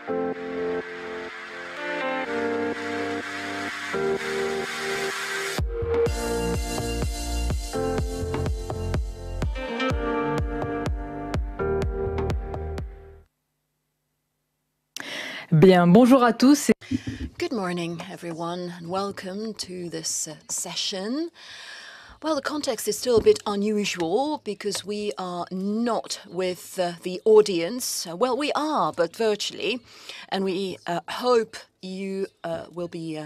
Bien, bonjour à tous. Good morning, everyone, and welcome to this session. Well, the context is still a bit unusual because we are not with the audience. Well, we are, but virtually, and we hope you will be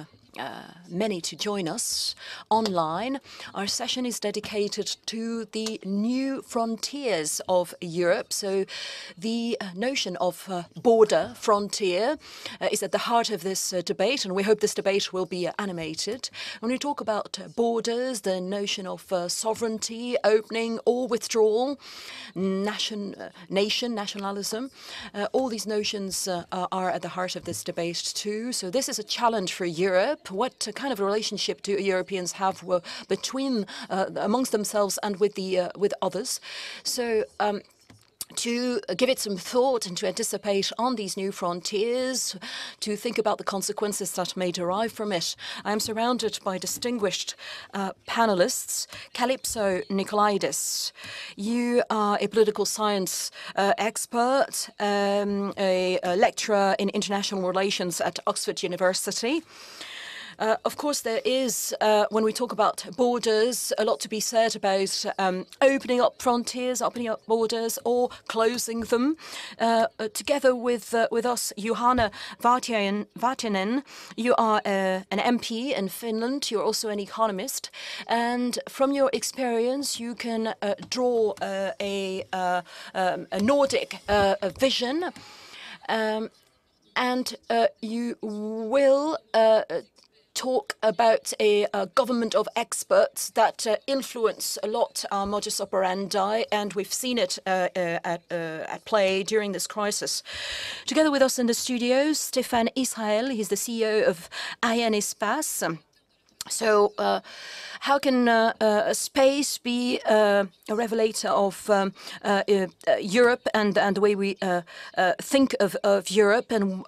many to join us online. Our session is dedicated to the new frontiers of Europe. So the notion of border, frontier, is at the heart of this debate, and we hope this debate will be animated. When we talk about borders, the notion of sovereignty, opening or withdrawal, nationalism, all these notions are at the heart of this debate too. So this is a challenge for Europe. What kind of a relationship do Europeans have between amongst themselves and with others? So to give it some thought and to anticipate on these new frontiers, to think about the consequences that may derive from it, I am surrounded by distinguished panelists. Kalypso NICOLAIDIS, you are a political science expert, a lecturer in international relations at Oxford University. Of course, there is, when we talk about borders, a lot to be said about opening up frontiers, opening up borders, or closing them. Together with us, Juhana VARTIAINEN, you are an MP in Finland. You're also an economist, and from your experience, you can draw a Nordic vision, and you will talk about a government of experts that influence a lot our modus operandi, and we've seen it at play during this crisis. Together with us in the studio, Stéphane ISRAÉL, he's the CEO of Arianespace. So how can space be a revelator of Europe and the way we think of Europe, and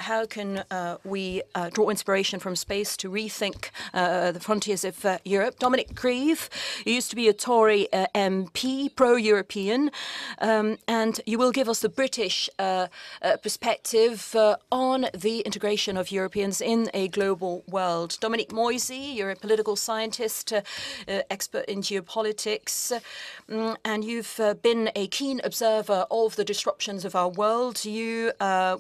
how can we draw inspiration from space to rethink the frontiers of Europe? Dominic, GRIEVE, you used to be a Tory MP, pro-European, and you will give us the British perspective on the integration of Europeans in a global world. Dominic MOISI, you're a political scientist, expert in geopolitics, and you've been a keen observer of the disruptions of our world. You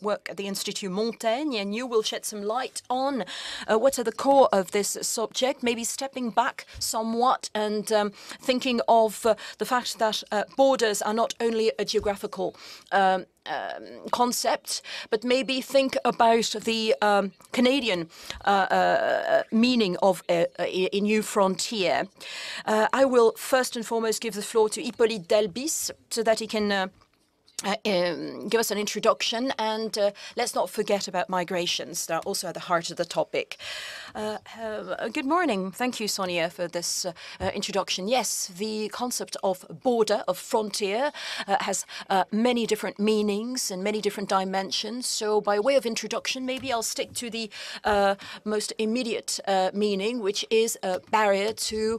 work at the Institut Montaigne, and you will shed some light on what's at the core of this subject, maybe stepping back somewhat and thinking of the fact that borders are not only a geographical concept, but maybe think about the Canadian meaning of a new frontier. I will first and foremost give the floor to Hippolyte so that he can give us an introduction, and let's not forget about migrations. They're also at the heart of the topic. Good morning. Thank you, Sonia, for this introduction. Yes, the concept of border, of frontier, has many different meanings and many different dimensions. So by way of introduction, maybe I'll stick to the most immediate meaning, which is a barrier to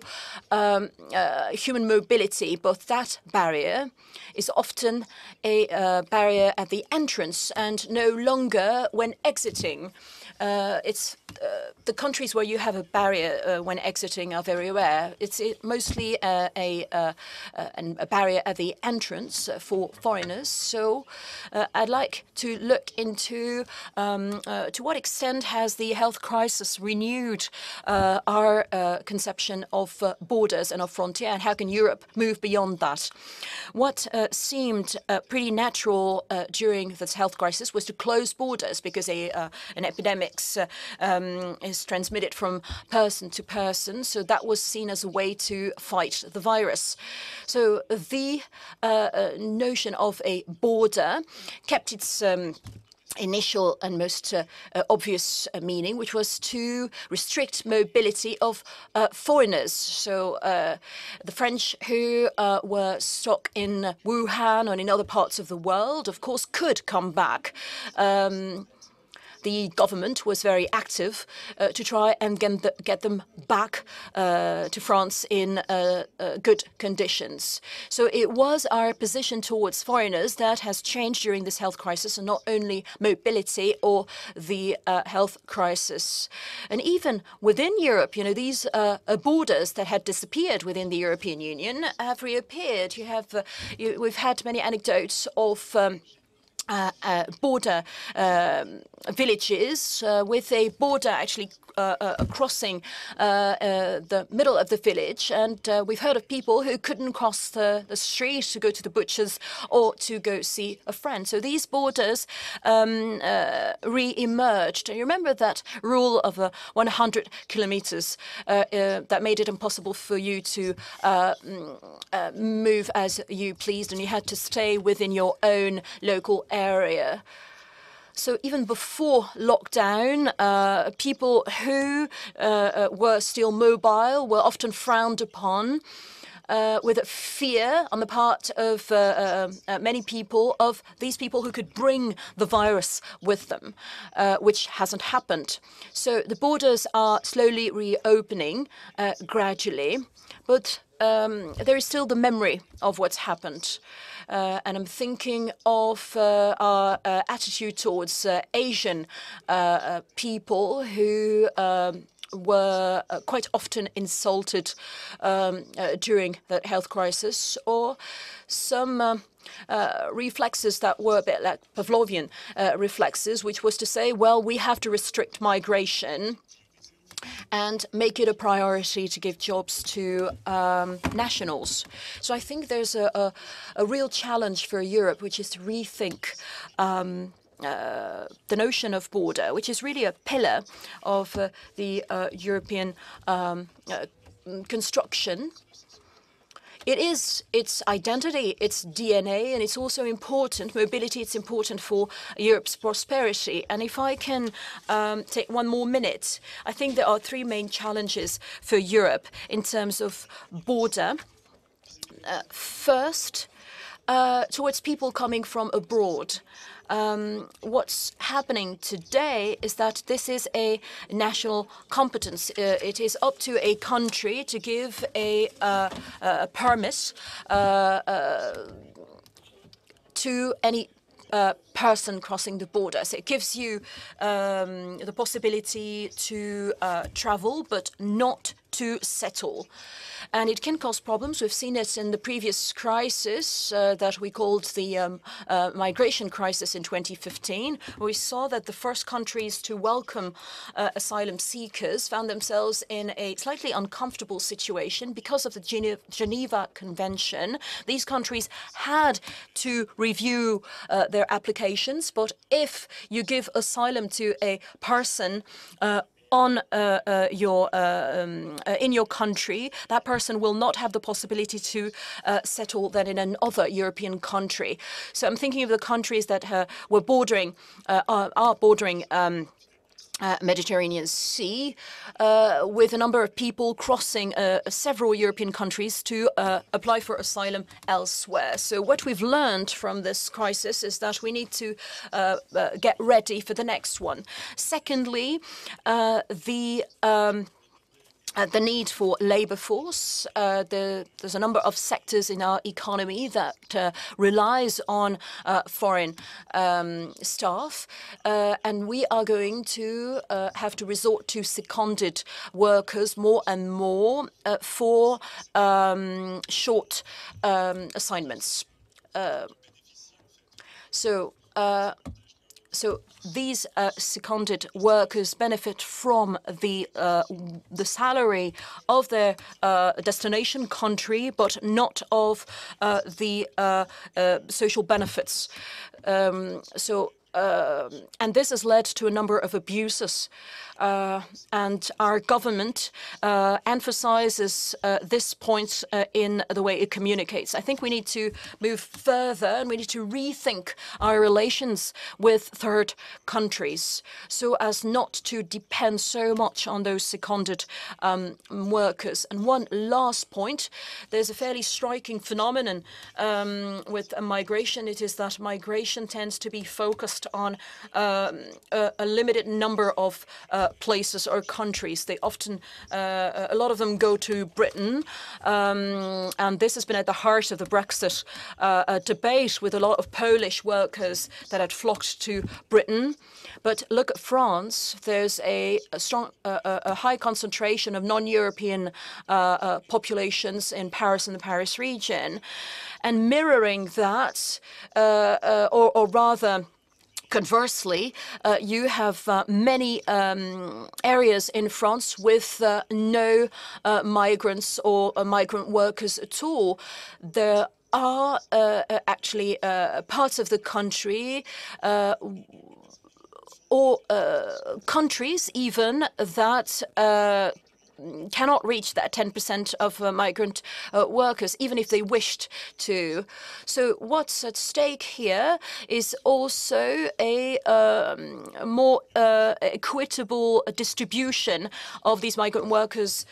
human mobility. But that barrier is often a barrier at the entrance and no longer when exiting. It's the countries where you have a barrier when exiting are very rare. It's mostly a barrier at the entrance for foreigners. So I'd like to look into to what extent has the health crisis renewed our conception of borders and of frontier, and how can Europe move beyond that? What seemed pretty natural during this health crisis was to close borders, because an epidemic is transmitted from person to person. So that was seen as a way to fight the virus. So the notion of a border kept its initial and most obvious meaning, which was to restrict mobility of foreigners. So the French who were stuck in Wuhan and in other parts of the world, of course, could come back. The government was very active to try and get them back to France in good conditions. So it was our position towards foreigners that has changed during this health crisis, and not only mobility or the health crisis. And even within Europe, you know, these borders that had disappeared within the European Union have reappeared. We've had many anecdotes of border villages with a border actually crossing the middle of the village. And we've heard of people who couldn't cross the street to go to the butcher's or to go see a friend. So these borders re-emerged. You remember that rule of 100 kilometers that made it impossible for you to move as you pleased, and you had to stay within your own local area. So even before lockdown, people who were still mobile were often frowned upon with fear on the part of many people, of these people who could bring the virus with them, which hasn't happened. So the borders are slowly reopening gradually, but there is still the memory of what's happened. And I'm thinking of our attitude towards Asian people who were quite often insulted during the health crisis, or some reflexes that were a bit like Pavlovian reflexes, which was to say, well, we have to restrict migration and make it a priority to give jobs to nationals. So I think there's a real challenge for Europe, which is to rethink the notion of border, which is really a pillar of the European construction. It is its identity, its DNA, and it's also important. Mobility, it's important for Europe's prosperity. And if I can take one more minute, I think there are three main challenges for Europe in terms of border. First, towards people coming from abroad. What's happening today is that this is a national competence. It is up to a country to give a permit to any person crossing the border. So it gives you the possibility to travel, but not to settle. And it can cause problems. We've seen it in the previous crisis that we called the migration crisis in 2015. We saw that the first countries to welcome asylum seekers found themselves in a slightly uncomfortable situation because of the Geneva Convention. These countries had to review their applications, but if you give asylum to a person in your country, that person will not have the possibility to settle then in another European country. So I'm thinking of the countries that are bordering Mediterranean Sea, with a number of people crossing several European countries to apply for asylum elsewhere. So what we've learned from this crisis is that we need to get ready for the next one. Secondly, the need for labour force. There's a number of sectors in our economy that relies on foreign staff, and we are going to have to resort to seconded workers more and more for short assignments. So these seconded workers benefit from the salary of their destination country, but not of the social benefits. So and this has led to a number of abuses. And our government emphasizes this point in the way it communicates. I think we need to move further and we need to rethink our relations with third countries so as not to depend so much on those seconded workers. And one last point, there's a fairly striking phenomenon with migration. It is that migration tends to be focused on a limited number of places or countries. They often, a lot of them go to Britain, and this has been at the heart of the Brexit debate with a lot of Polish workers that had flocked to Britain. But look at France. There's a high concentration of non-European populations in Paris and the Paris region, and mirroring that, or rather, conversely, you have many areas in France with no migrants or migrant workers at all. There are actually parts of the country or countries even that cannot reach that 10% of migrant workers, even if they wished to. So what's at stake here is also a more equitable distribution of these migrant workers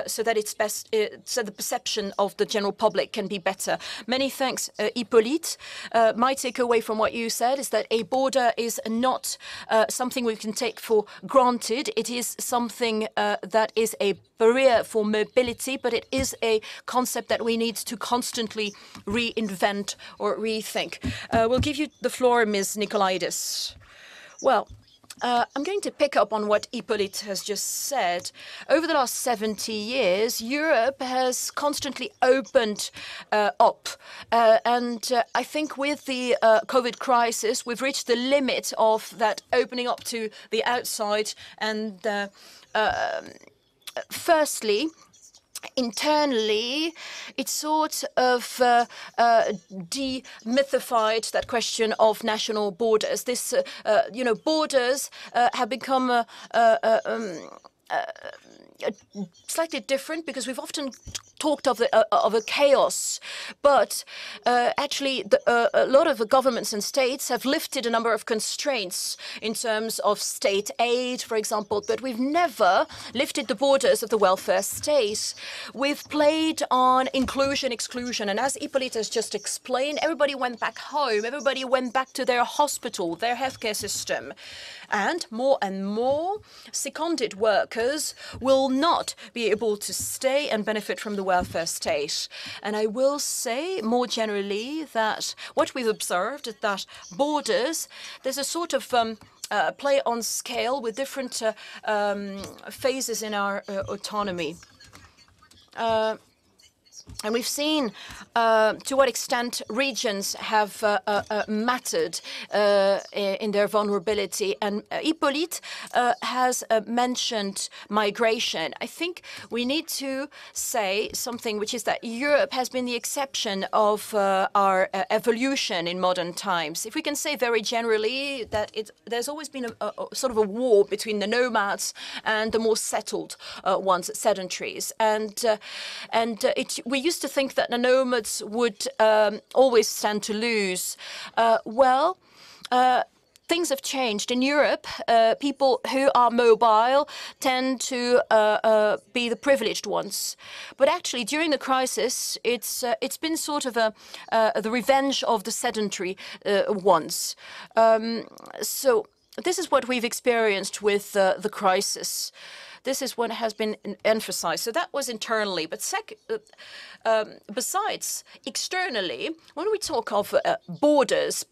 so that it's best, so the perception of the general public can be better. Many thanks, Hippolyte. My takeaway from what you said is that a border is not something we can take for granted. It is something that is a barrier for mobility, but it is a concept that we need to constantly reinvent or rethink. We'll give you the floor, Ms. NICOLAIDIS. Well, I'm going to pick up on what Hippolyte has just said. Over the last 70 years, Europe has constantly opened up. And I think with the COVID crisis, we've reached the limit of that opening up to the outside. And firstly, internally, it sort of demythified that question of national borders. This, borders have become slightly different because we've often talked of a chaos, but actually a lot of the governments and states have lifted a number of constraints in terms of state aid, for example, but we've never lifted the borders of the welfare state. We've played on inclusion, exclusion, and as Hippolyte has just explained, everybody went back home, everybody went back to their hospital, their healthcare system. And more seconded workers will not be able to stay and benefit from the welfare state. And I will say more generally that what we've observed is that borders, there's a sort of play on scale with different phases in our autonomy. And we've seen to what extent regions have mattered in their vulnerability. And Hippolyte has mentioned migration. I think we need to say something, which is that Europe has been the exception of our evolution in modern times. If we can say very generally that there's always been a sort of a war between the nomads and the more settled ones, sedentaries. We used to think that the nomads would always stand to lose. Things have changed. In Europe, people who are mobile tend to be the privileged ones. But actually, during the crisis, it's been sort of the revenge of the sedentary ones. So this is what we've experienced with the crisis. This is what has been emphasized. So that was internally. But besides, externally, when we talk of borders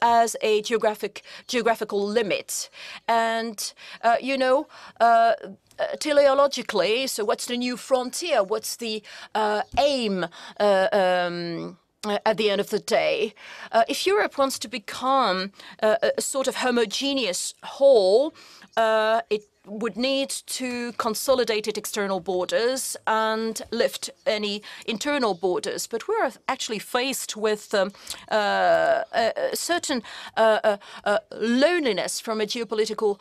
as a geographical limit, and, teleologically, so what's the new frontier? What's the aim at the end of the day? If Europe wants to become a sort of homogeneous whole, would need to consolidate its external borders and lift any internal borders. But we're actually faced with a certain loneliness from a geopolitical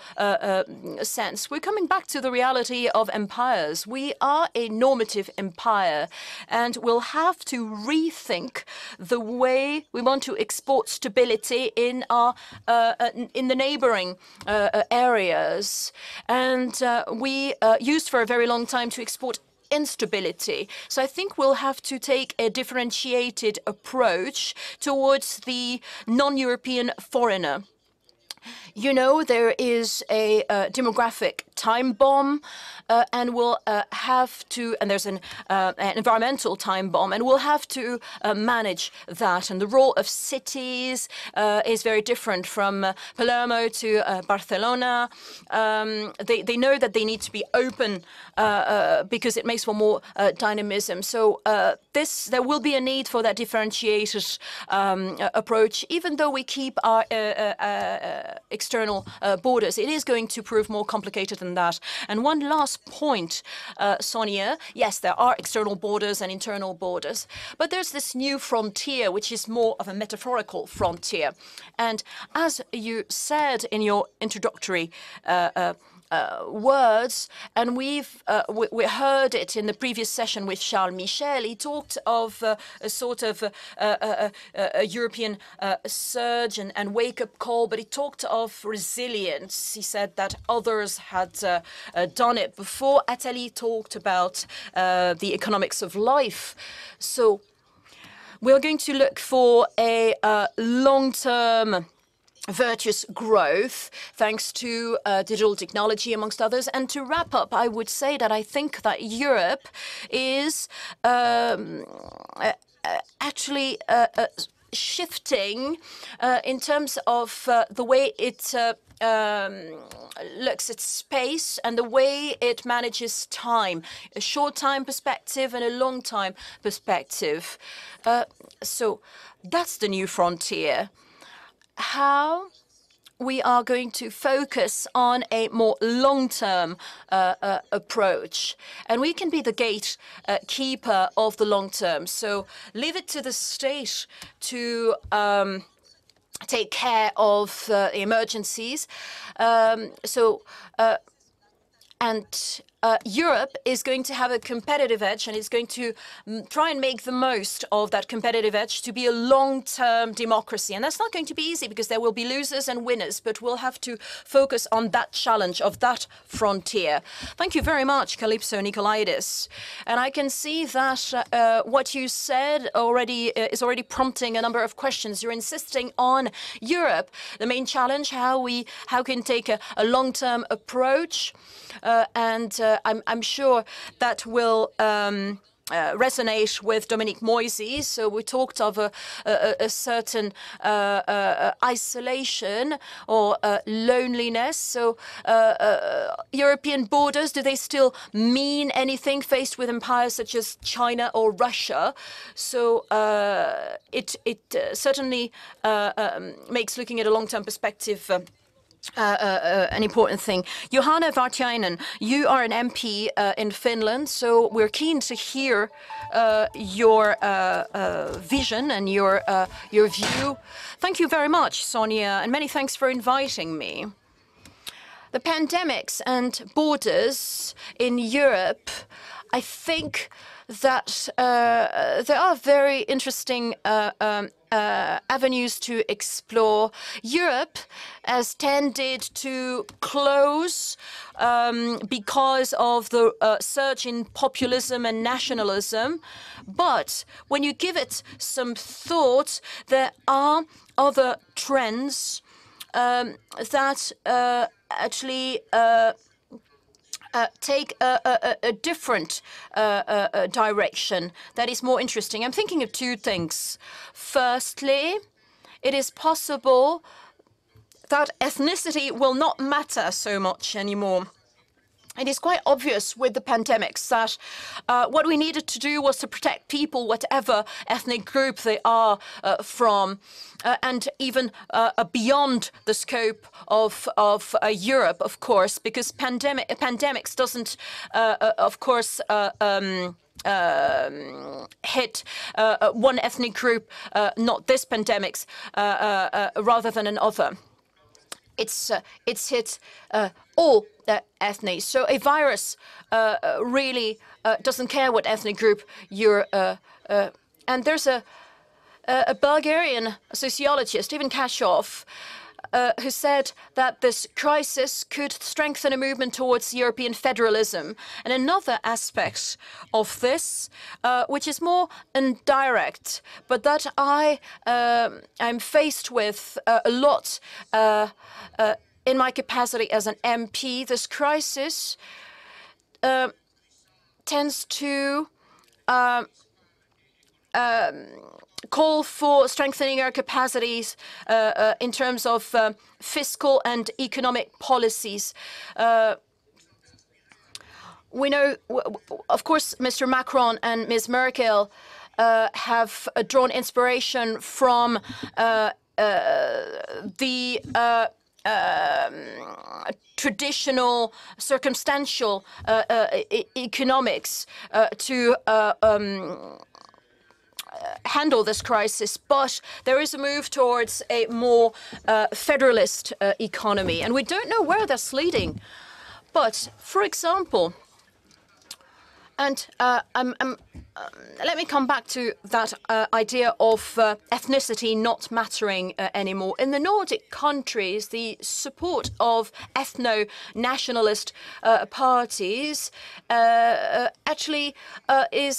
sense. We're coming back to the reality of empires. We are a normative empire, and we'll have to rethink the way we want to export stability in our in the neighboring areas. And we used for a very long time to export instability. So I think we'll have to take a differentiated approach towards the non-European foreigner. You know, there is a demographic time bomb, and we'll have to, and there's an environmental time bomb, and we'll have to manage that. And the role of cities is very different from Palermo to Barcelona. They know that they need to be open because it makes for more dynamism. So there will be a need for that differentiated approach, even though we keep our external borders. It is going to prove more complicated than that. And one last point, Sonia. Yes, there are external borders and internal borders, but there's this new frontier, which is more of a metaphorical frontier. And as you said in your introductory words, and we heard it in the previous session with Charles Michel. He talked of a sort of a European surge and wake-up call, but he talked of resilience. He said that others had done it before. Attali talked about the economics of life. So we're going to look for a long-term virtuous growth, thanks to digital technology, amongst others. And to wrap up, I would say that I think that Europe is actually shifting in terms of the way it looks at space and the way it manages time, a short time perspective and a long time perspective. So that's the new frontier. How we are going to focus on a more long-term approach. And we can be the gatekeeper of the long term. So leave it to the state to take care of the emergencies. Europe is going to have a competitive edge, and it's going to try and make the most of that competitive edge to be a long-term democracy. And that's not going to be easy because there will be losers and winners, but we'll have to focus on that challenge of that frontier. Thank you very much, Kalypso, NICOLAIDIS. And I can see that what you said already is already prompting a number of questions. You're insisting on Europe, the main challenge, how can take a long-term approach, and I'm sure that will resonate with Dominic MOISI. So we talked of a certain isolation or loneliness. So European borders, do they still mean anything faced with empires such as China or Russia? So it certainly makes looking at a long-term perspective an important thing. Juhana, VARTIAINEN, you are an MP in Finland, so we're keen to hear your vision and your view. Thank you very much, Sonia, and many thanks for inviting me. The pandemics and borders in Europe, I think that there are very interesting avenues to explore. Europe has tended to close because of the surge in populism and nationalism. But when you give it some thought, there are other trends that actually take a different direction that is more interesting. I'm thinking of two things. Firstly, it is possible that ethnicity will not matter so much anymore. it is quite obvious with the pandemics that what we needed to do was to protect people, whatever ethnic group they are from, and even beyond the scope of Europe, of course, because pandemics doesn't, of course, hit one ethnic group, not this pandemics, rather than another. It's hit all ethnic. So a virus really doesn't care what ethnic group you're. And there's a Bulgarian sociologist, Ivan Kashov, who said that this crisis could strengthen a movement towards European federalism. And another aspect of this, which is more indirect, but that I'm faced with a lot in my capacity as an MP, this crisis tends to call for strengthening our capacities in terms of fiscal and economic policies. We know, of course, Mr. Macron and Ms. Merkel have drawn inspiration from the traditional circumstantial economics to handle this crisis, but there is a move towards a more federalist economy, and we don't know where that's leading. But, for example, and let me come back to that idea of ethnicity not mattering anymore. In the Nordic countries, the support of ethno-nationalist parties actually is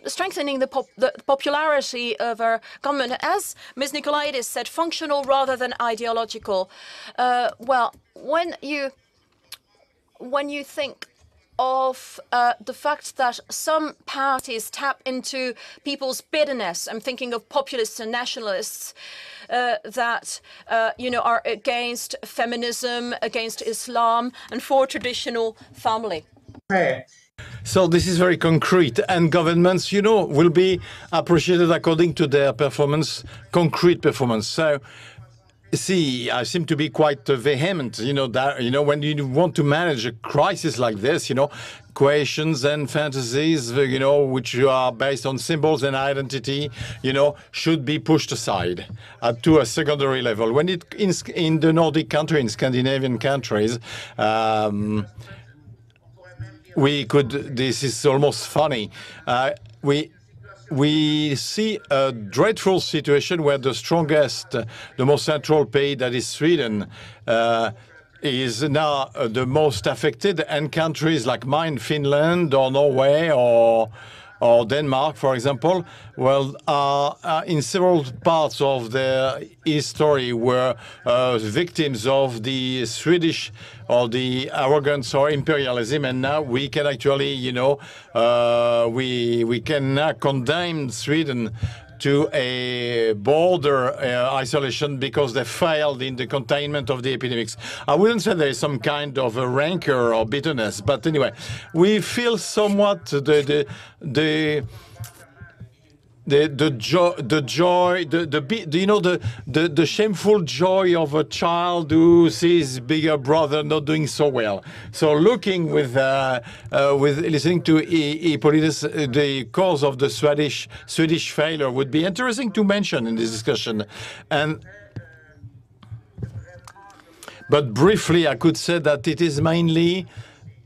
strengthening the popularity of our government. As Ms. NICOLAIDIS said, functional rather than ideological. Well, when you think of the fact that some parties tap into people's bitterness. I'm thinking of populists and nationalists that, are against feminism, against Islam, and for traditional family. So this is very concrete, and governments, will be appreciated according to their performance, concrete performance. So, see, I seem to be quite vehement, that, when you want to manage a crisis like this, questions and fantasies, which are based on symbols and identity, should be pushed aside to a secondary level. When in the Nordic country, in Scandinavian countries, this is almost funny, we see a dreadful situation where the strongest, the most central pays, that is Sweden, is now the most affected, and countries like mine, Finland or Norway or Denmark, for example, are in several parts of their history were victims of the Swedish or the arrogance or imperialism, and now we can actually, we can now condemn Sweden to a border isolation because they failed in the containment of the epidemics. I wouldn't say there is some kind of a rancor or bitterness, but anyway, we feel somewhat the shameful joy of a child who sees bigger brother not doing so well. So looking with listening to Hippolyte, the cause of the Swedish failure would be interesting to mention in this discussion. But briefly, I could say that it is mainly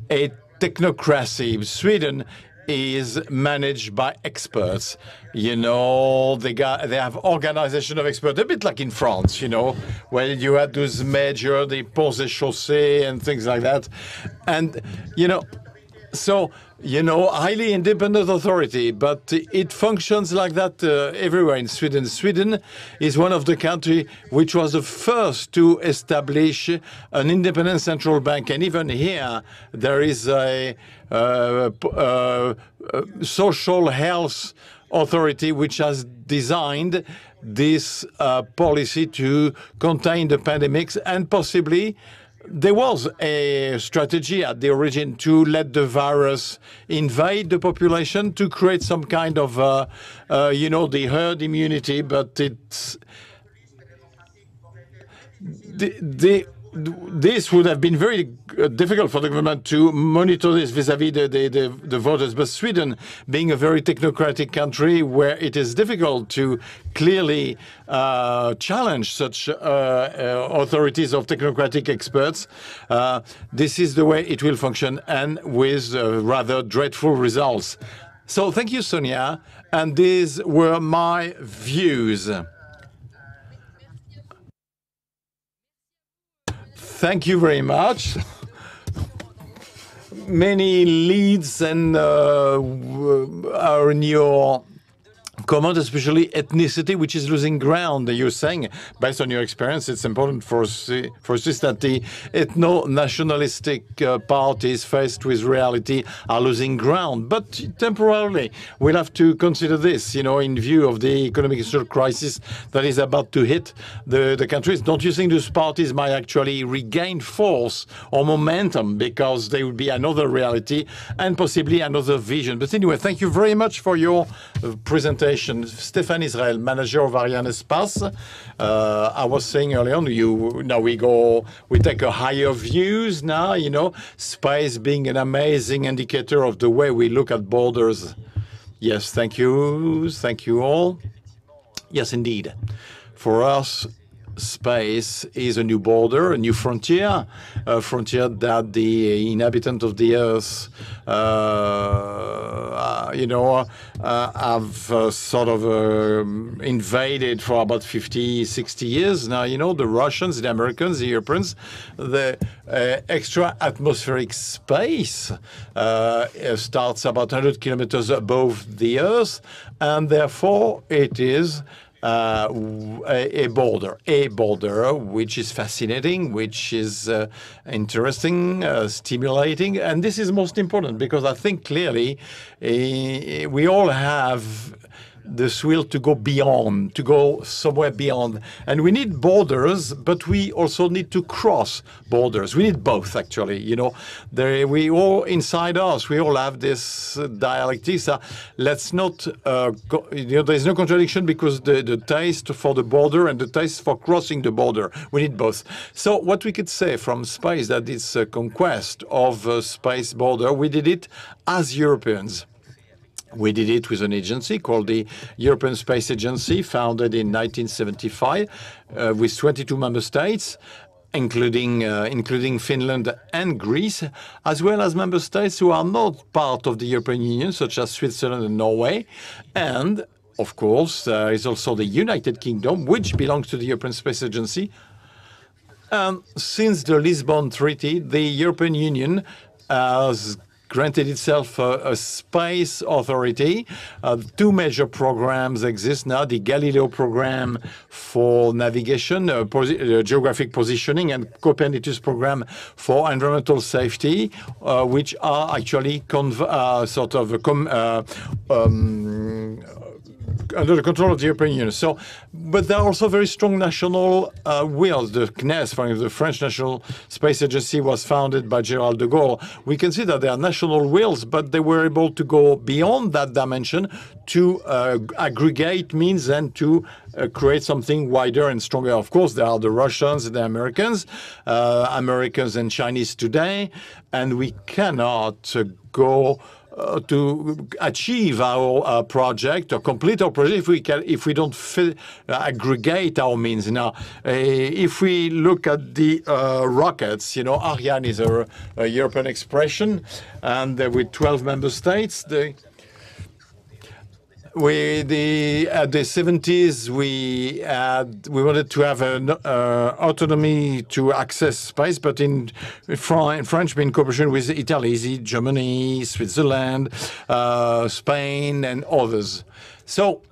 a technocracy. Sweden is managed by experts. They have organization of experts, a bit like in France, where you had those major, the ponts et chaussées and things like that. And, so, highly independent authority, but it functions like that everywhere in Sweden. Sweden is one of the countries which was the first to establish an independent central bank. And even here, there is a social health authority which has designed this policy to contain the pandemics and possibly there was a strategy at the origin to let the virus invade the population to create some kind of, the herd immunity, but this would have been very difficult for the government to monitor this vis-à-vis the voters. But Sweden, being a very technocratic country where it is difficult to clearly challenge such authorities of technocratic experts, this is the way it will function, and with rather dreadful results. So thank you, Sonia. And these were my views. Thank you very much. Many leads and are in your comment, especially ethnicity, which is losing ground. You're saying, based on your experience, it's important for us that the ethno-nationalistic parties faced with reality are losing ground. But temporarily, we'll have to consider this, in view of the economic and social crisis that is about to hit the countries. Don't you think those parties might actually regain force or momentum because there will be another reality and possibly another vision? But anyway, thank you very much for your presentation. Stéphane ISRAÉL, manager of Arianespace. I was saying earlier on, we take a higher views now, space being an amazing indicator of the way we look at borders. Yes, thank you. Thank you all. Yes, indeed. For us, space is a new border, a new frontier, a frontier that the inhabitants of the Earth, have sort of invaded for about 50, 60 years now. The Russians, the Americans, the Europeans, the extra atmospheric space starts about 100 kilometers above the Earth, and therefore it is a border which is fascinating, which is interesting, stimulating, and this is most important because I think clearly we all have this will to go beyond, to go somewhere beyond. And we need borders, but we also need to cross borders. We need both, actually. We all, inside us, we all have this dialectics. Let's not, there's no contradiction because the taste for the border and the taste for crossing the border, we need both. So what we could say from space, that it's a conquest of a space border, we did it as Europeans. We did it with an agency called the European Space Agency, founded in 1975, with 22 member states, including Finland and Greece, as well as member states who are not part of the European Union, such as Switzerland and Norway. And, of course, there is also the United Kingdom, which belongs to the European Space Agency. Since the Lisbon Treaty, the European Union has granted itself a space authority. Two major programs exist now, the Galileo program for navigation, geographic positioning, and Copernicus program for environmental safety, which are actually under the control of the European Union. But there are also very strong national wills. The CNES, for example, the French National Space Agency, was founded by General de Gaulle. We can see that there are national wills, but they were able to go beyond that dimension to aggregate means and to create something wider and stronger. Of course, there are the Russians and the Americans, Americans and Chinese today, and we cannot go to achieve our project or complete our project if we don't aggregate our means. Now, if we look at the rockets, Ariane is a European expression, and with 12 member states, at the 70s, we wanted to have an autonomy to access space, but in French, in cooperation with Italy, Germany, Switzerland, Spain, and others. So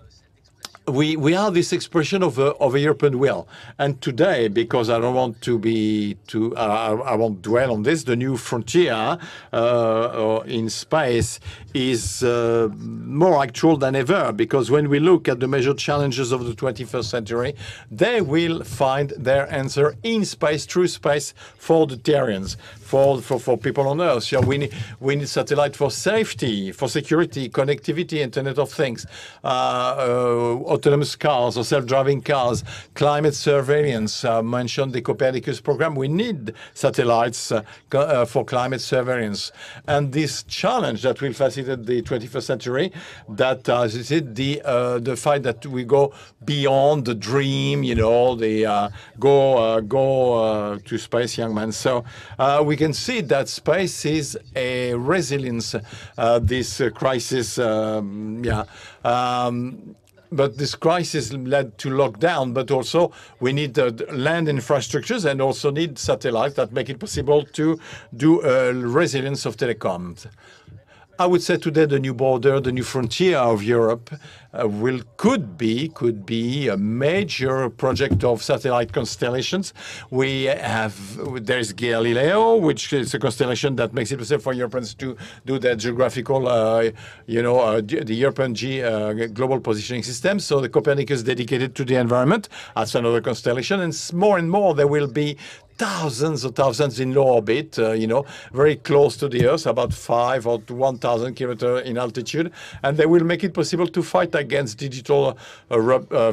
we are this expression of a European will. And today, because I don't want to be too, I won't dwell on this, the new frontier in space is more actual than ever, because when we look at the major challenges of the 21st century, they will find their answer in space, through space, for the Terrians, for people on Earth. So we need satellite for safety, for security, connectivity, Internet of Things, autonomous cars or self-driving cars, climate surveillance. Mentioned the Copernicus program. We need satellites for climate surveillance. And this challenge that will facilitate the 21st century, that is it the fact that we go beyond the dream, you know, the go to space, young man. So we can see that space is a resilience. This crisis, but this crisis led to lockdown, but also we need land infrastructures and also need satellites that make it possible to do resilience of telecoms. I would say today the new border, the new frontier of Europe could be a major project of satellite constellations. There's Galileo, which is a constellation that makes it possible for Europeans to do their geographical, the European global positioning system. So the Copernicus dedicated to the environment, that's another constellation, and more there will be thousands in low orbit, very close to the Earth, about 5 or 1,000 kilometers in altitude, and they will make it possible to fight against digital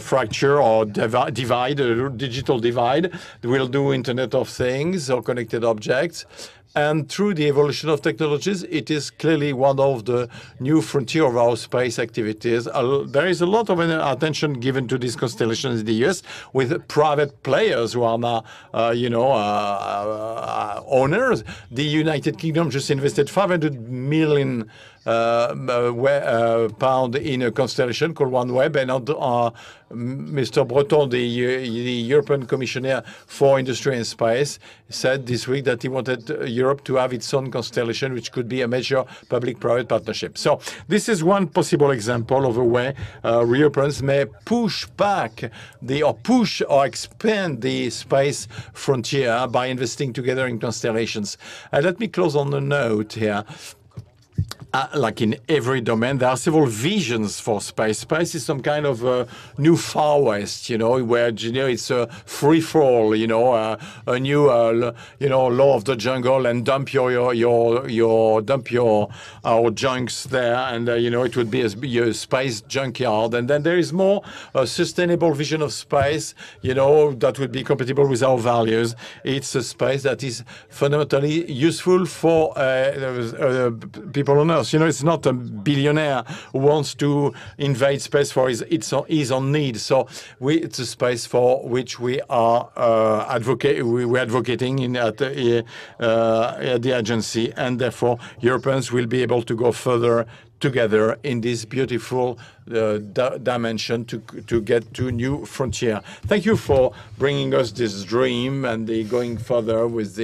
fracture or digital divide. They will do Internet of Things or connected objects. And through the evolution of technologies, it is clearly one of the new frontier of our space activities. There is a lot of attention given to these constellations in the US, with private players who are now, owners. The United Kingdom just invested 500 million pound in a constellation called OneWeb, and Mr. Breton, the European Commissioner for Industry and Space, said this week that he wanted Europe to have its own constellation, which could be a major public-private partnership. So this is one possible example of a way Europeans may push back or expand the space frontier by investing together in constellations. Let me close on a note here. Like in every domain, there are several visions for space. Space is some kind of new Far West, where it's a free fall, a new law of the jungle, and dump our junks there, and it would be a space junkyard. And then there is more sustainable vision of space, that would be compatible with our values. It's a space that is fundamentally useful for people on Earth. It's not a billionaire who wants to invade space for his own need. So it's a space for which we are advocating at the agency, and therefore Europeans will be able to go further together in this beautiful dimension to get to new frontier. Thank you for bringing us this dream and going further with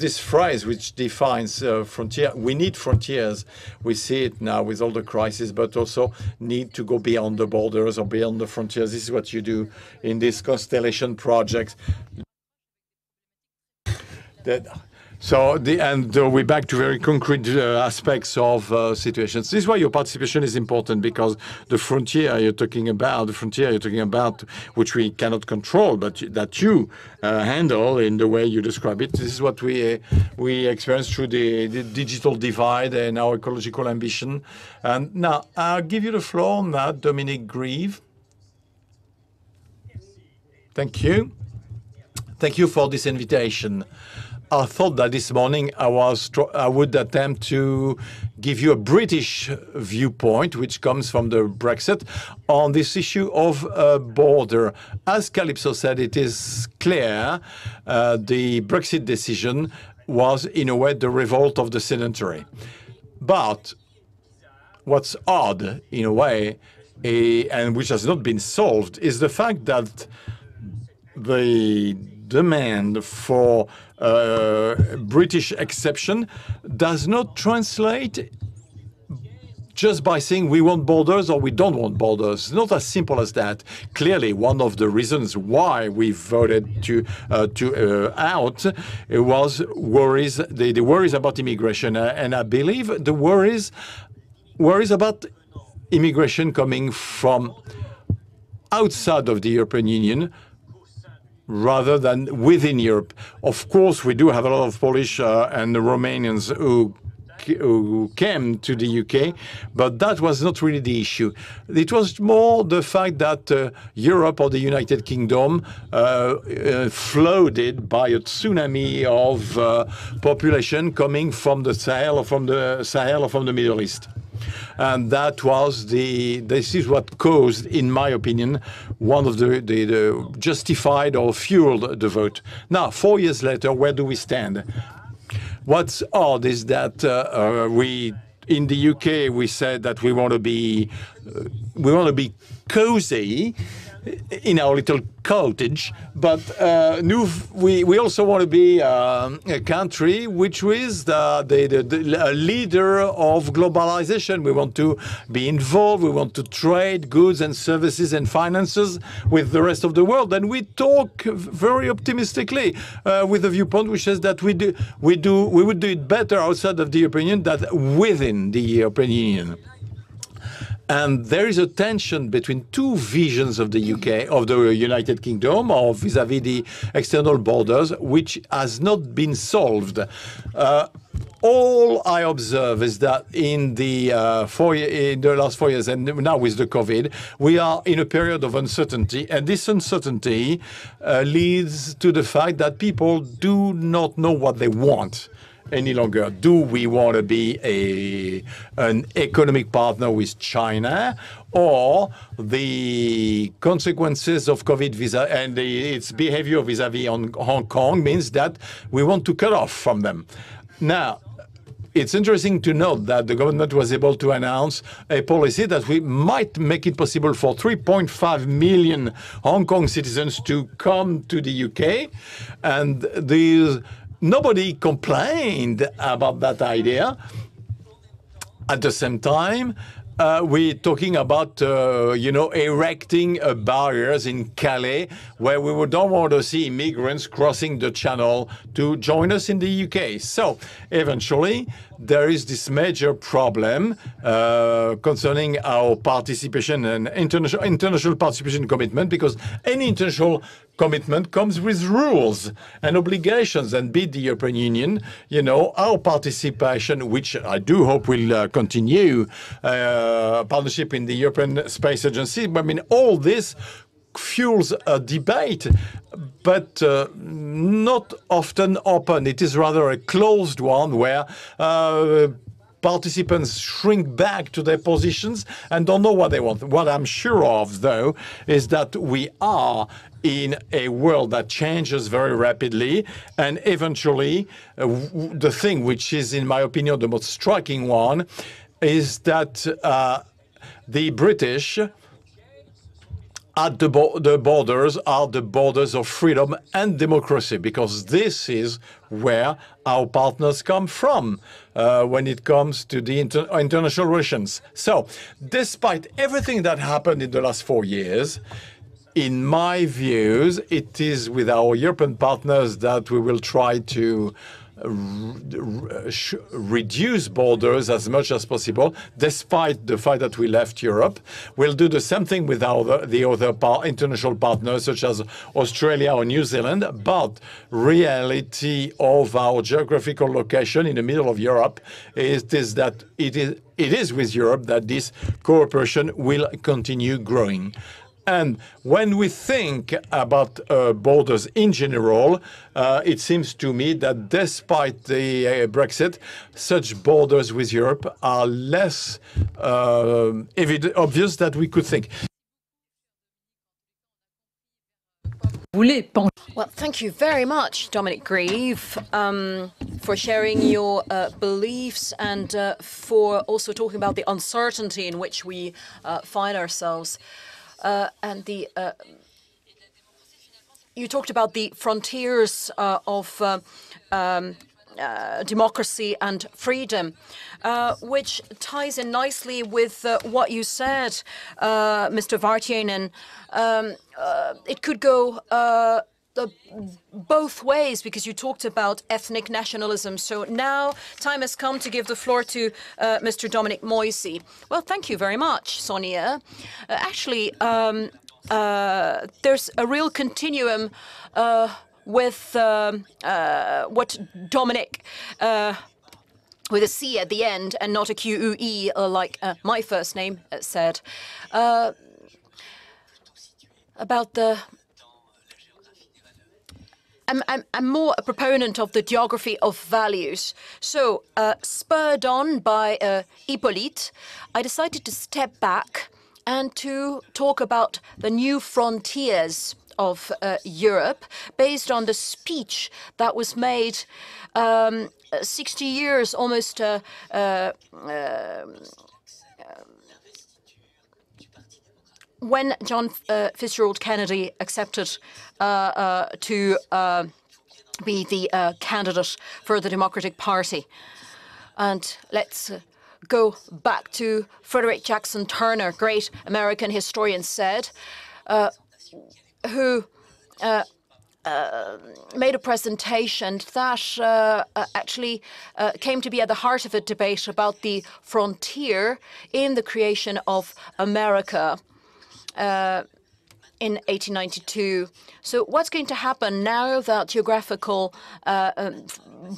this phrase which defines frontier. We need frontiers. We see it now with all the crises, but also need to go beyond the borders or beyond the frontiers. This is what you do in this constellation project. We're back to very concrete aspects of situations. This is why your participation is important, because the frontier you're talking about, which we cannot control, but that you handle in the way you describe it. This is what we experience through the digital divide and our ecological ambition. And now I'll give you the floor on that, Dominique GRIEVE. Thank you. Thank you for this invitation. I thought that this morning I would attempt to give you a British viewpoint, which comes from the Brexit, on this issue of border. As Kalypso said, it is clear the Brexit decision was, in a way, the revolt of the sedentary. But what's odd, in a way, and which has not been solved, is the fact that the demand for British exception does not translate just by saying we want borders or we don't want borders. It's not as simple as that. Clearly, one of the reasons why we voted out was worries, the worries about immigration, and I believe the worries about immigration coming from outside of the European Union rather than within Europe. Of course, we do have a lot of Polish and Romanians who came to the UK, but that was not really the issue. It was more the fact that Europe or the United Kingdom flooded by a tsunami of population coming from the Sahel or from the Middle East. And this is what caused, in my opinion, one of the justified or fueled the vote. Now, 4 years later, where do we stand? What's odd is that in the UK, we said that we want to be cozy in our little cottage, but we also want to be a country which is the leader of globalization. We want to be involved. We want to trade goods and services and finances with the rest of the world. And we talk very optimistically with a viewpoint which says that we would do it better outside of the European Union than within the European Union. And there is a tension between two visions of the UK, of the United Kingdom, or vis-à-vis the external borders, which has not been solved. All I observe is that in the last 4 years, and now with the COVID, we are in a period of uncertainty, and this uncertainty leads to the fact that people do not know what they want any longer. Do we want to be an economic partner with China, or the consequences of COVID and its behavior vis-à-vis on Hong Kong means that we want to cut off from them? Now, it's interesting to note that the government was able to announce a policy that we might make it possible for 3.5 million Hong Kong citizens to come to the UK, and nobody complained about that idea. At the same time, we're talking about, erecting barriers in Calais, where we don't want to see immigrants crossing the channel to join us in the UK. So eventually, there is this major problem concerning our participation and international participation commitment, because any international commitment comes with rules and obligations, and be it the European Union, our participation, which I do hope will continue, partnership in the European Space Agency. I mean, all this fuels a debate, but not often open. It is rather a closed one where participants shrink back to their positions and don't know what they want. What I'm sure of, though, is that we are in a world that changes very rapidly, and eventually the thing which is, in my opinion, the most striking one is that the British at the borders are the borders of freedom and democracy, because this is where our partners come from when it comes to the international relations. So, despite everything that happened in the last 4 years, in my views, it is with our European partners that we will try to reduce borders as much as possible, despite the fact that we left Europe. We'll do the same thing with the other international partners, such as Australia or New Zealand, but reality of our geographical location in the middle of Europe is that it is with Europe that this cooperation will continue growing. And when we think about borders in general, it seems to me that despite the Brexit, such borders with Europe are less obvious than we could think. Well, thank you very much, Dominic GRIEVE, for sharing your beliefs and for also talking about the uncertainty in which we find ourselves. And you talked about the frontiers of democracy and freedom, which ties in nicely with what you said, Mr. VARTIAINEN. It could go both ways, because you talked about ethnic nationalism. So now time has come to give the floor to Mr. Dominic MOISI. Well, thank you very much, Sonia. Actually, there's a real continuum with what Dominic, with a C at the end and not a Q-U-E, like my first name said, about the... I'm more a proponent of the geography of values. So, spurred on by Hippolyte, I decided to step back and to talk about the new frontiers of Europe, based on the speech that was made 60 years almost when John Fitzgerald Kennedy accepted to be the candidate for the Democratic Party. And let's go back to Frederick Jackson Turner, great American historian, said, who made a presentation that actually came to be at the heart of a debate about the frontier in the creation of America in 1892. So what's going to happen now that geographical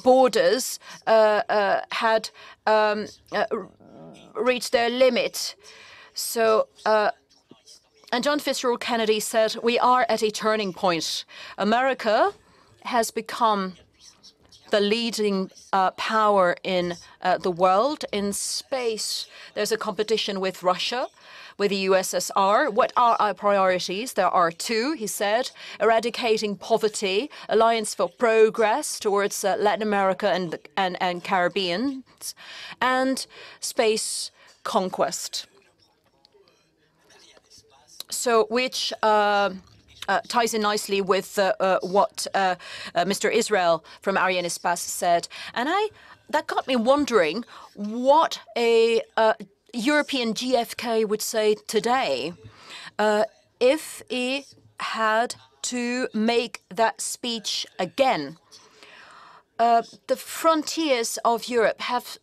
borders had reached their limit? So, and John Fitzgerald Kennedy said, we are at a turning point. America has become the leading power in the world. In space, there's a competition with Russia, with the USSR. What are our priorities? There are two, he said: eradicating poverty, alliance for progress towards Latin America and Caribbean, and space conquest. So, which ties in nicely with what Mr. ISRAÉL from Arianespace said. And that got me wondering what a European GFK would say today if he had to make that speech again. The frontiers of Europe have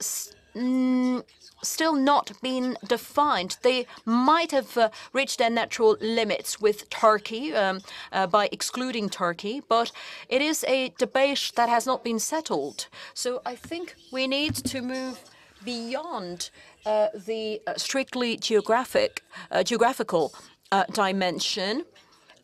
still not been defined. They might have reached their natural limits with Turkey, by excluding Turkey, but it is a debate that has not been settled. So I think we need to move beyond the strictly geographical dimension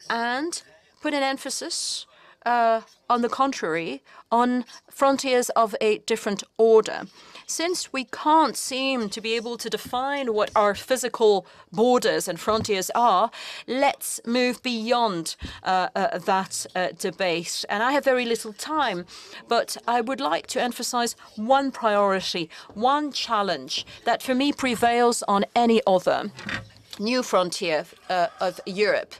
and put an emphasis, on the contrary, on frontiers of a different order. Since we can't seem to be able to define what our physical borders and frontiers are, let's move beyond that debate. And I have very little time, but I would like to emphasize one priority, one challenge that for me prevails on any other new frontier of Europe.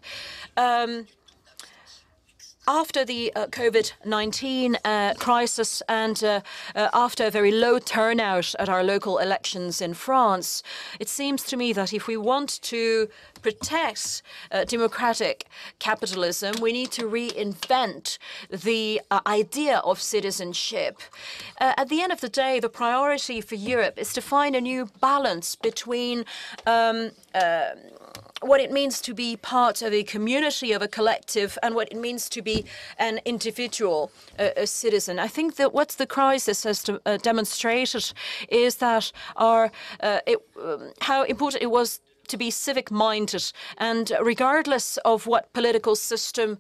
After the COVID-19 crisis and after a very low turnout at our local elections in France, it seems to me that if we want to protect democratic capitalism, we need to reinvent the idea of citizenship. At the end of the day, the priority for Europe is to find a new balance between what it means to be part of a community, of a collective, and what it means to be an individual, a citizen. I think that what the crisis has demonstrated is that how important it was to be civic-minded, and regardless of what political system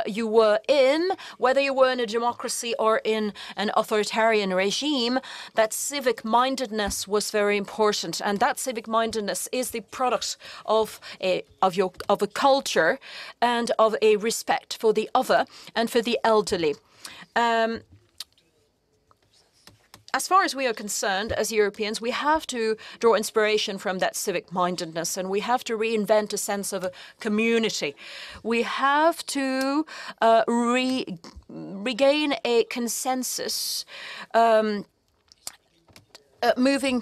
you were in, whether you were in a democracy or in an authoritarian regime, that civic-mindedness was very important, and that civic-mindedness is the product of a culture and of a respect for the other and for the elderly. As far as we are concerned, as Europeans, we have to draw inspiration from that civic-mindedness, and we have to reinvent a sense of a community. We have to regain a consensus, moving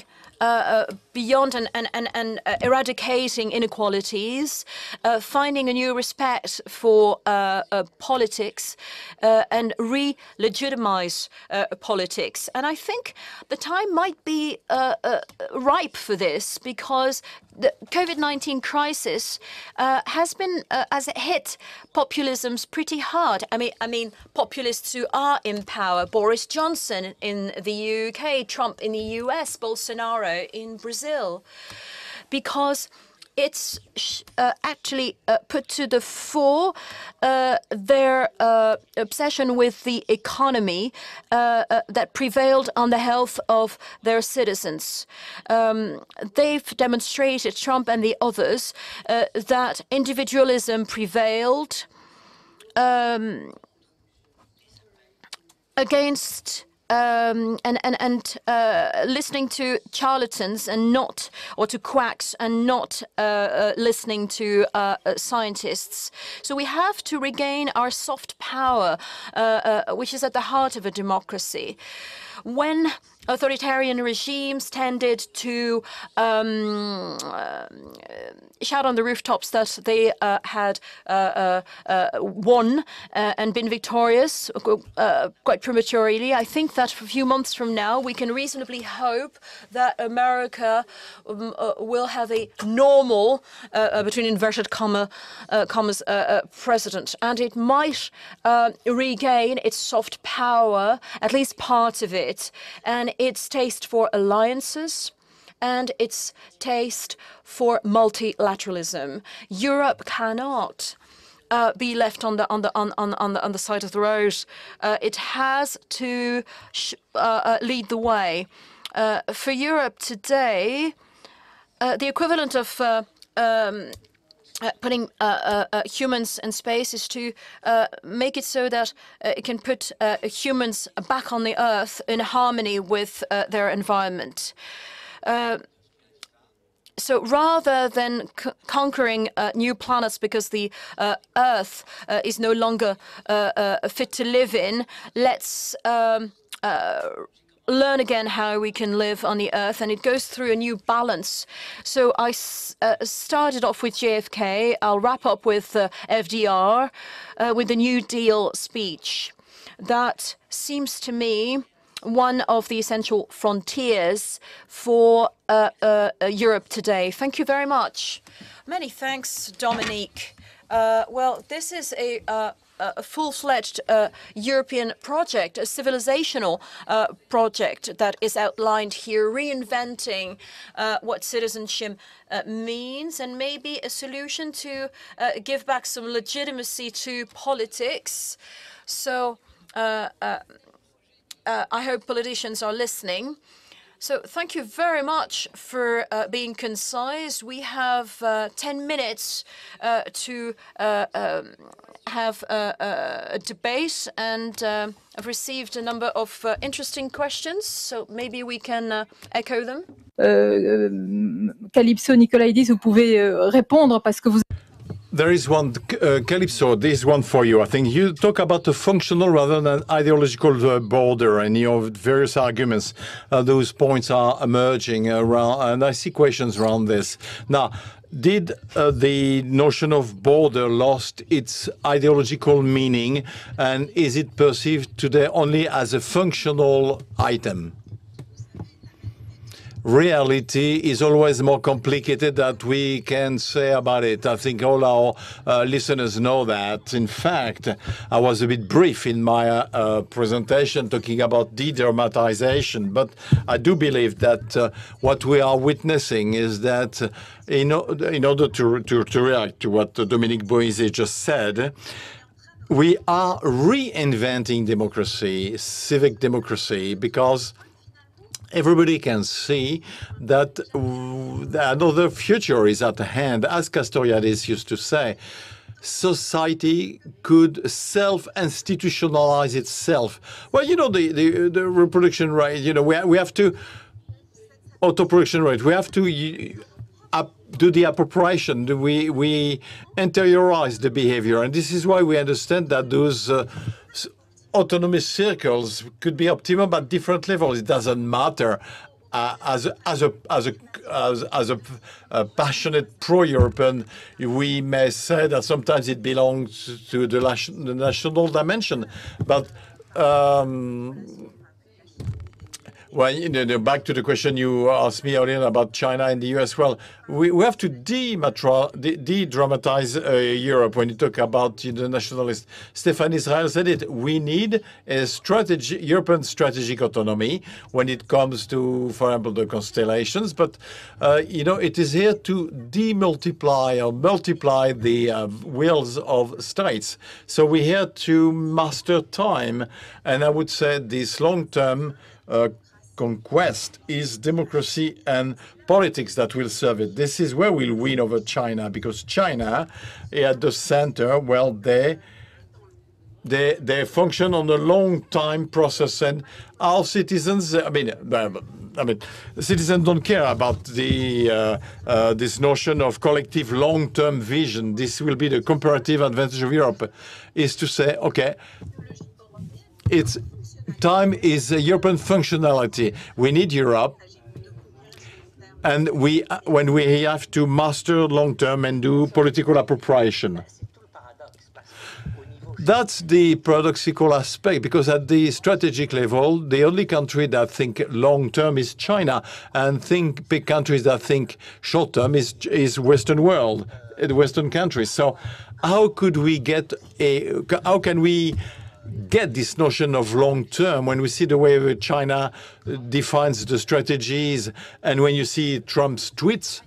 beyond and eradicating inequalities, finding a new respect for politics, and re-legitimize politics. And I think the time might be ripe for this, because the COVID-19 crisis has hit populisms pretty hard. I mean, populists who are in power: Boris Johnson in the UK, Trump in the US, Bolsonaro in Brazil, because it's actually put to the fore their obsession with the economy that prevailed on the health of their citizens. They've demonstrated, Trump and the others, that individualism prevailed against listening to charlatans and not, or to quacks, and not listening to scientists. So we have to regain our soft power, which is at the heart of a democracy. When authoritarian regimes tended to shout on the rooftops that they had won and been victorious quite prematurely, I think that a few months from now we can reasonably hope that America will have a normal, between inverted commas, president, and it might regain its soft power, at least part of it, and its taste for alliances, and its taste for multilateralism. Europe cannot be left on the side of the road. It has to lead the way. For Europe today, the equivalent of putting humans in space is to make it so that it can put humans back on the Earth in harmony with their environment. So rather than conquering new planets because the Earth is no longer fit to live in, let's learn again how we can live on the Earth, and it goes through a new balance. So I started off with JFK. I'll wrap up with FDR, with the New Deal speech. That seems to me one of the essential frontiers for Europe today. Thank you very much. Many thanks, Dominique. Well, this is a full-fledged European project, a civilizational project that is outlined here, reinventing what citizenship means, and maybe a solution to give back some legitimacy to politics. So I hope politicians are listening. So thank you very much for being concise. We have 10 minutes to have a debate, and I've received a number of interesting questions, so maybe we can echo them. Kalypso, Nicolaïdis, vous pouvez répondre parce que vous... There is one, Kalypso, this one for you. I think you talk about a functional rather than ideological border, and your various arguments, those points are emerging around, and I see questions around this. Now, did the notion of border lost its ideological meaning, and is it perceived today only as a functional item? Reality is always more complicated than we can say about it. I think all our listeners know that. In fact, I was a bit brief in my presentation talking about de-dramatization, but I do believe that what we are witnessing is that in order to react to what Dominique MOISI just said, we are reinventing democracy, civic democracy, because everybody can see that another future is at hand. As Castoriadis used to say, society could self-institutionalize itself. Well, you know, the reproduction rate, you know, we have to, auto-production rate, we have to do the appropriation. We interiorize the behavior. And this is why we understand that those autonomous circles could be optimal at different levels. It doesn't matter. As a passionate pro-European, we may say that sometimes it belongs to the national dimension, but well, back to the question you asked me earlier about China and the US. Well, we have to de-dramatize Europe when you talk about the nationalists. Stéphane ISRAÉL said it. We need a European strategic autonomy when it comes to, for example, the constellations. But, it is here to demultiply or multiply the wills of states. So we're here to master time. And I would say this long-term conquest is democracy and politics that will serve it. This is where we'll win over China, because China, at the center, well, they function on a long time process, and our citizens, citizens don't care about the this notion of collective long-term vision. This will be the comparative advantage of Europe, is to say, okay, time is a European functionality. We need Europe, and when we have to master long-term and do political appropriation. That's the paradoxical aspect, because at the strategic level, the only country that think long-term is China, and big countries that think short-term is Western world, the Western countries. So how can we get this notion of long-term when we see the way China defines the strategies, and when you see Trump's tweets,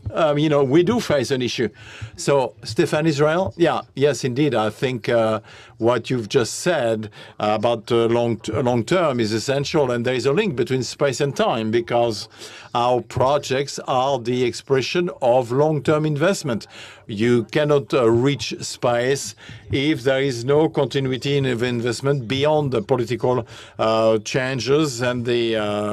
we do face an issue. So, Stéphane ISRAÉL, yes, indeed, I think what you've just said about long-term is essential, and there is a link between space and time, because our projects are the expression of long-term investment. You cannot reach space if there is no continuity in investment beyond the political changes and the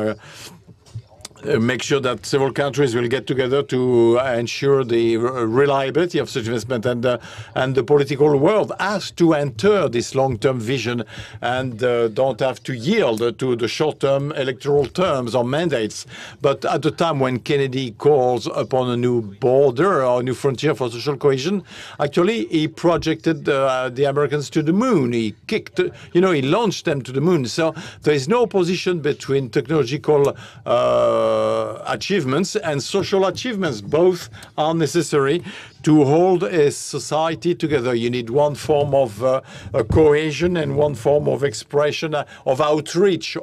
make sure that several countries will get together to ensure the reliability of such investment, and the political world has to enter this long-term vision and don't have to yield to the short-term electoral terms or mandates. But at the time when Kennedy calls upon a new border or a new frontier for social cohesion, actually he projected the Americans to the moon. He he launched them to the moon. So there is no opposition between technological achievements and social achievements. Both are necessary to hold a society together. You need one form of cohesion and one form of expression, of outreach.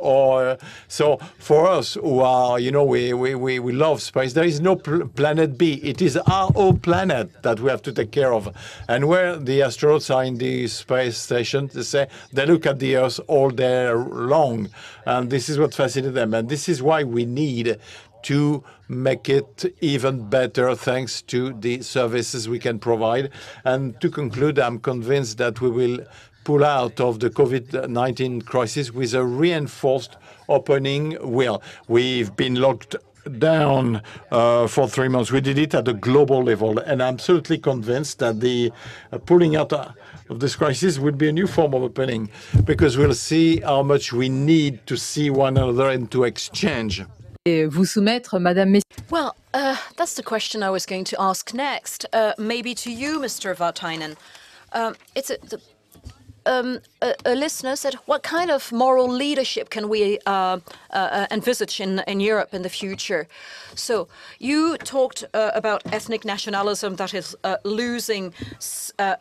So for us who are, we love space, there is no planet B. It is our own planet that we have to take care of. And where the astronauts are in the space station, they look at the Earth all day long. And this is what fascinates them. And this is why we need to make it even better thanks to the services we can provide. And to conclude, I'm convinced that we will pull out of the COVID-19 crisis with a reinforced opening will. We've been locked down for 3 months. We did it at a global level, and I'm absolutely convinced that the pulling out of this crisis would be a new form of opening, because we'll see how much we need to see one another and to exchange. Vous soumettre, Madame Well, that's the question I was going to ask next. Maybe to you, Mr. VARTIAINEN. A listener said, what kind of moral leadership can we envisage in Europe in the future? So you talked about ethnic nationalism that is losing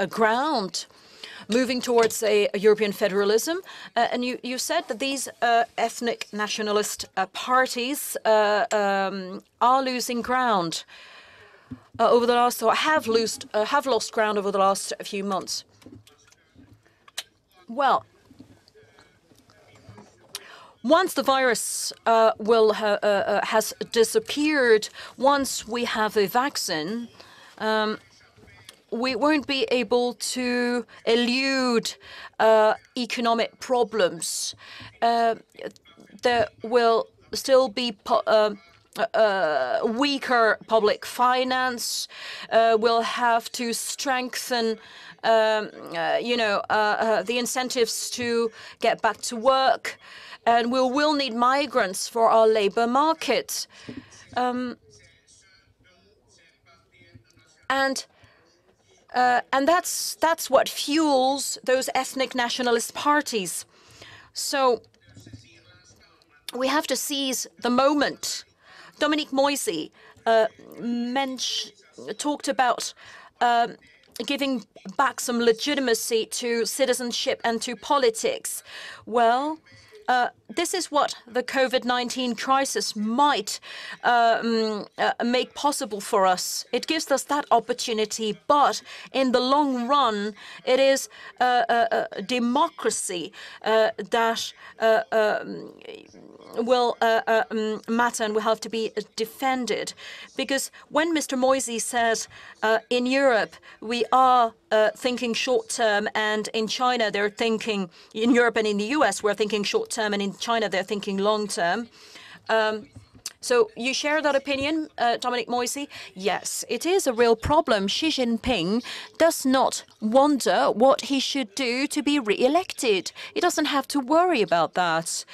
ground, moving towards a European federalism. And you said that these ethnic nationalist parties are losing ground over the last, or have lost ground over the last few months. Well, once the virus has disappeared, once we have a vaccine, we won't be able to elude economic problems. There will still be weaker public finance. We'll have to strengthen, the incentives to get back to work, and we will need migrants for our labor market. And that's what fuels those ethnic nationalist parties. So we have to seize the moment. Dominic MOISI talked about giving back some legitimacy to citizenship and to politics. Well, this is what the COVID-19 crisis might make possible for us. It gives us that opportunity, but in the long run, it is democracy that will matter and will have to be defended. Because when Mr. MOISI says in Europe we are thinking short term, and in China they're thinking, in Europe and in the US we're thinking short term, and in China they're thinking long term. So you share that opinion, Dominic MOISI? Yes, it is a real problem. Xi Jinping does not wonder what he should do to be re-elected. He doesn't have to worry about that.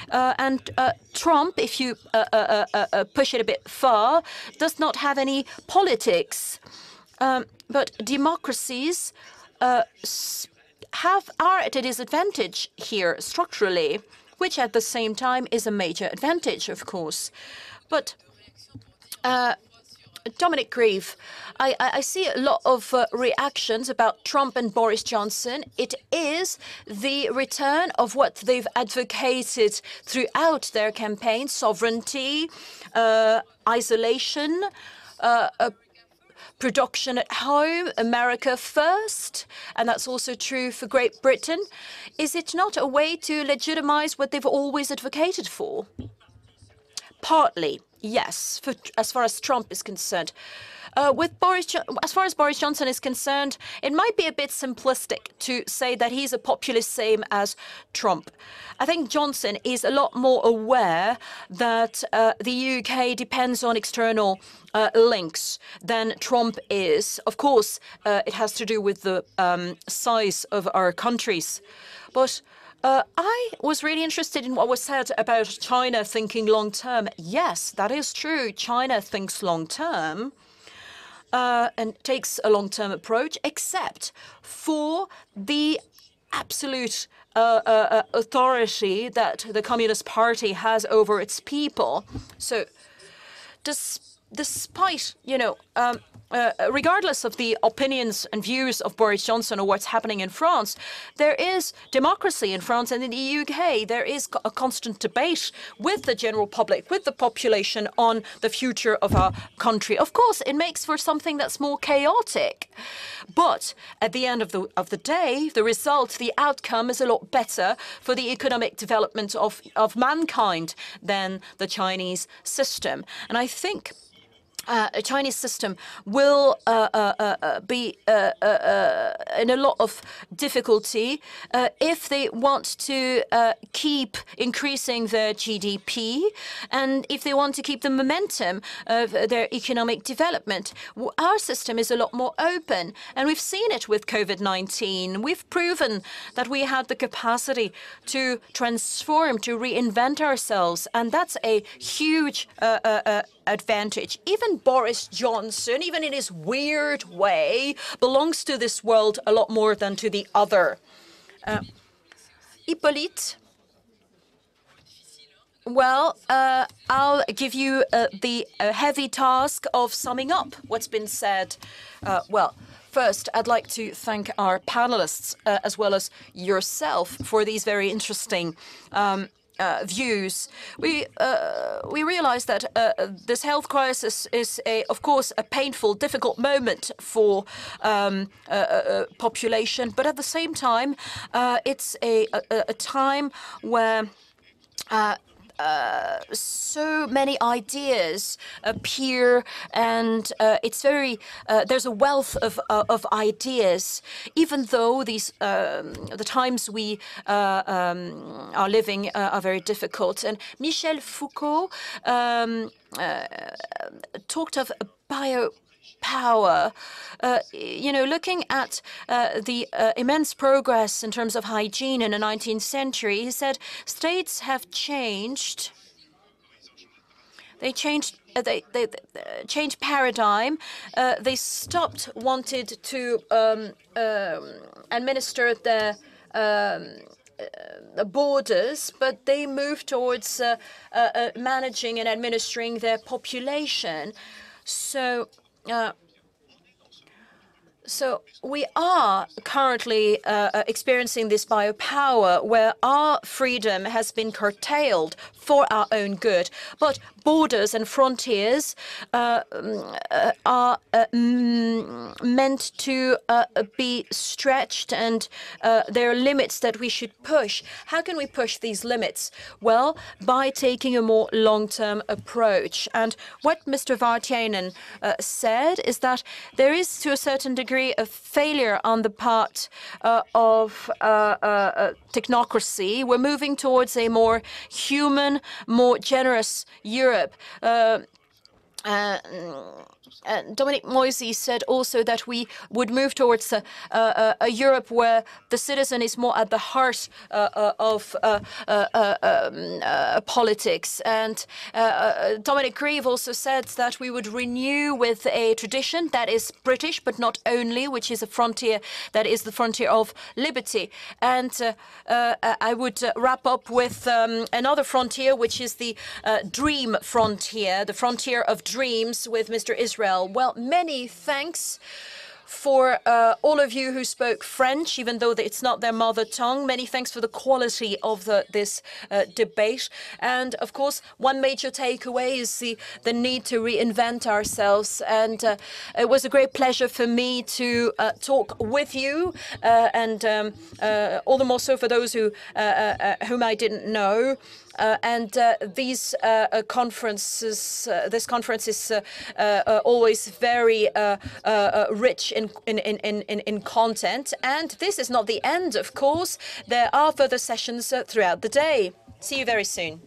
And Trump, if you push it a bit far, does not have any politics. But democracies are at a disadvantage here structurally, which at the same time is a major advantage, of course. But Dominic GRIEVE, I see a lot of reactions about Trump and Boris Johnson. It is the return of what they've advocated throughout their campaign: sovereignty, isolation, production at home, America first, and that's also true for Great Britain. Is it not a way to legitimize what they've always advocated for? Partly, yes, as far as Trump is concerned. As far as Boris Johnson is concerned, it might be a bit simplistic to say that he's a populist same as Trump. I think Johnson is a lot more aware that the UK depends on external links than Trump is. Of course, it has to do with the size of our countries. But I was really interested in what was said about China thinking long term. Yes, that is true. China thinks long term. And takes a long-term approach, except for the absolute authority that the Communist Party has over its people. So, despite, regardless of the opinions and views of Boris Johnson or what's happening in France, there is democracy in France, and in the UK there is a constant debate with the general public, with the population, on the future of our country. Of course, it makes for something that's more chaotic, but at the end of the day, the result, the outcome is a lot better for the economic development of mankind than the Chinese system. And I think a Chinese system will be in a lot of difficulty if they want to keep increasing their GDP and if they want to keep the momentum of their economic development. Our system is a lot more open, and we've seen it with COVID-19. We've proven that we had the capacity to transform, to reinvent ourselves, and that's a huge advantage. Even Boris Johnson, even in his weird way, belongs to this world a lot more than to the other. Hippolyte, well, I'll give you the heavy task of summing up what's been said. Well, first, I'd like to thank our panelists as well as yourself for these very interesting views. We realize that this health crisis is, of course, a painful, difficult moment for population, but at the same time, it's a time where so many ideas appear, and it's very there's a wealth of ideas, even though these the times we are living are very difficult. And Michel Foucault talked of biopower. You know, looking at the immense progress in terms of hygiene in the 19th century, he said states have changed. They changed. They changed paradigm. They stopped wanted to administer their borders, but they moved towards managing and administering their population. So we are currently experiencing this biopower where our freedom has been curtailed for our own good. But borders and frontiers are meant to be stretched, and there are limits that we should push. How can we push these limits? Well, by taking a more long-term approach. And what Mr. Vartiainen said is that there is, to a certain degree, a failure on the part of technocracy. We're moving towards a more human, more generous Europe. Dominic MOISI said also that we would move towards a Europe where the citizen is more at the heart of politics. And Dominic GRIEVE also said that we would renew with a tradition that is British, but not only, which is a frontier that is the frontier of liberty. And I would wrap up with another frontier, which is the dream frontier, the frontier of dreams, with Mr. Israel. Well, many thanks for all of you who spoke French, even though it's not their mother tongue. Many thanks for the quality of this debate. And of course, one major takeaway is the need to reinvent ourselves. And it was a great pleasure for me to talk with you, and all the more so for those whom I didn't know. These conferences, this conference is always very rich in content. And this is not the end, of course. There are further sessions throughout the day. See you very soon.